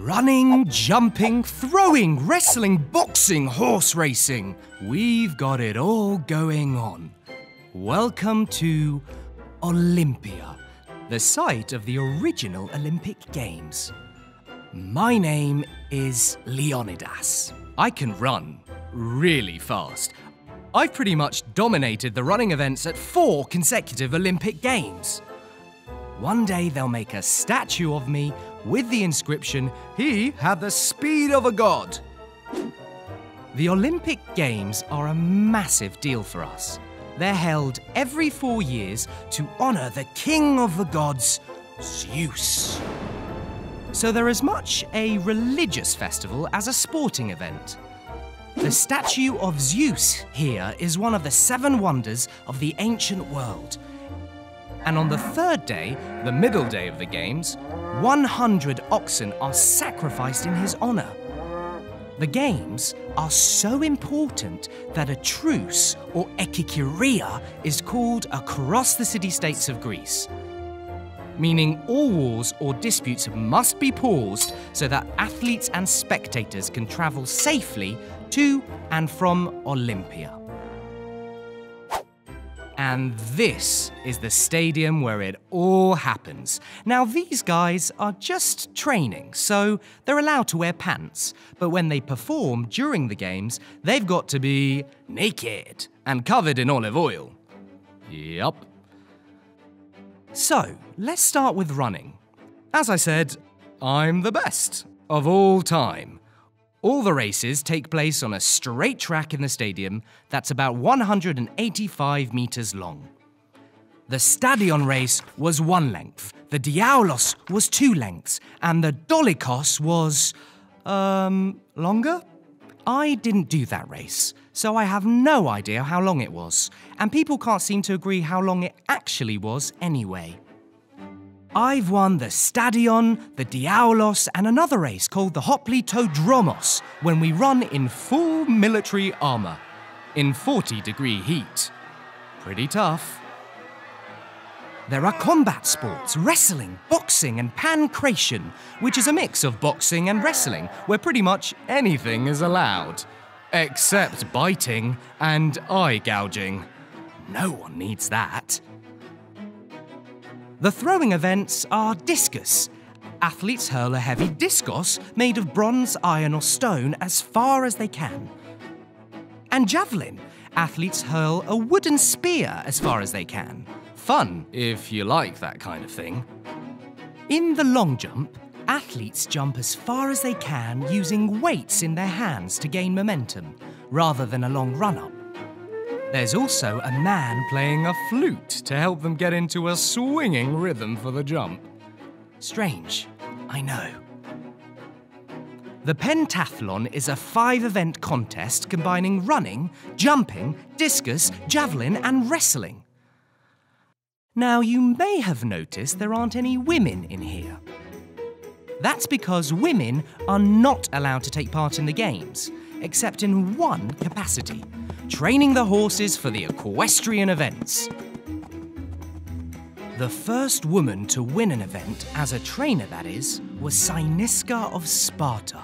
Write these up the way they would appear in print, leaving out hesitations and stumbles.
Running, jumping, throwing, wrestling, boxing, horse racing. We've got it all going on. Welcome to Olympia, the site of the original Olympic Games. My name is Leonidas. I can run really fast. I've pretty much dominated the running events at 4 consecutive Olympic Games. One day they'll make a statue of me with the inscription, "He had the speed of a god." The Olympic Games are a massive deal for us. They're held every 4 years to honour the king of the gods, Zeus. So they're as much a religious festival as a sporting event. The statue of Zeus here is one of the 7 wonders of the ancient world. And on the 3rd day, the middle day of the Games, 100 oxen are sacrificed in his honour. The Games are so important that a truce, or ekikyria, is called across the city-states of Greece, meaning all wars or disputes must be paused so that athletes and spectators can travel safely to and from Olympia. And this is the stadium where it all happens. Now, these guys are just training, so they're allowed to wear pants. But when they perform during the Games, they've got to be naked and covered in olive oil. Yup. So, let's start with running. As I said, I'm the best of all time. All the races take place on a straight track in the stadium that's about 185 metres long. The Stadion race was 1 length, the Diaolos was 2 lengths, and the Dolikos was, longer? I didn't do that race, so I have no idea how long it was, and people can't seem to agree how long it actually was anyway. I've won the Stadion, the Diaolos, and another race called the Hoplitodromos, when we run in full military armour, in 40-degree heat. Pretty tough. There are combat sports, wrestling, boxing, and pancration, which is a mix of boxing and wrestling, where pretty much anything is allowed. Except biting and eye gouging. No one needs that. The throwing events are discus. Athletes hurl a heavy discus made of bronze, iron, or stone as far as they can. And javelin. Athletes hurl a wooden spear as far as they can. Fun, if you like that kind of thing. In the long jump, athletes jump as far as they can using weights in their hands to gain momentum, rather than a long run-up. There's also a man playing a flute to help them get into a swinging rhythm for the jump. Strange, I know. The pentathlon is a 5-event contest combining running, jumping, discus, javelin, and wrestling. Now, you may have noticed there aren't any women in here. That's because women are not allowed to take part in the Games, except in one capacity: training the horses for the equestrian events. The first woman to win an event, as a trainer that is, was Cyniska of Sparta.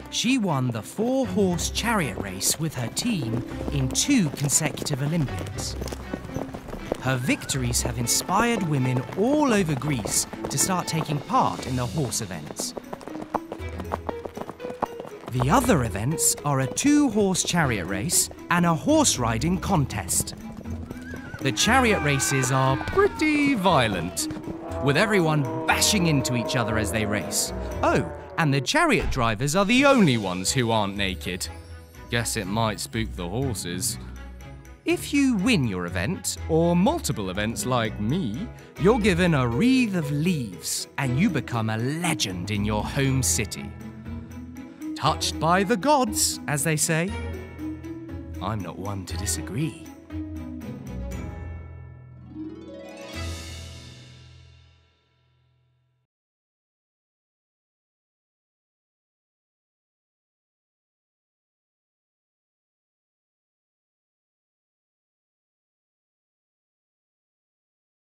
She won the 4-horse chariot race with her team in 2 consecutive Olympics. Her victories have inspired women all over Greece to start taking part in the horse events. The other events are a 2-horse chariot race and a horse riding contest. The chariot races are pretty violent, with everyone bashing into each other as they race. Oh, and the chariot drivers are the only ones who aren't naked. Guess it might spook the horses. If you win your event, or multiple events like me, you're given a wreath of leaves and you become a legend in your home city. Touched by the gods, as they say. I'm not one to disagree.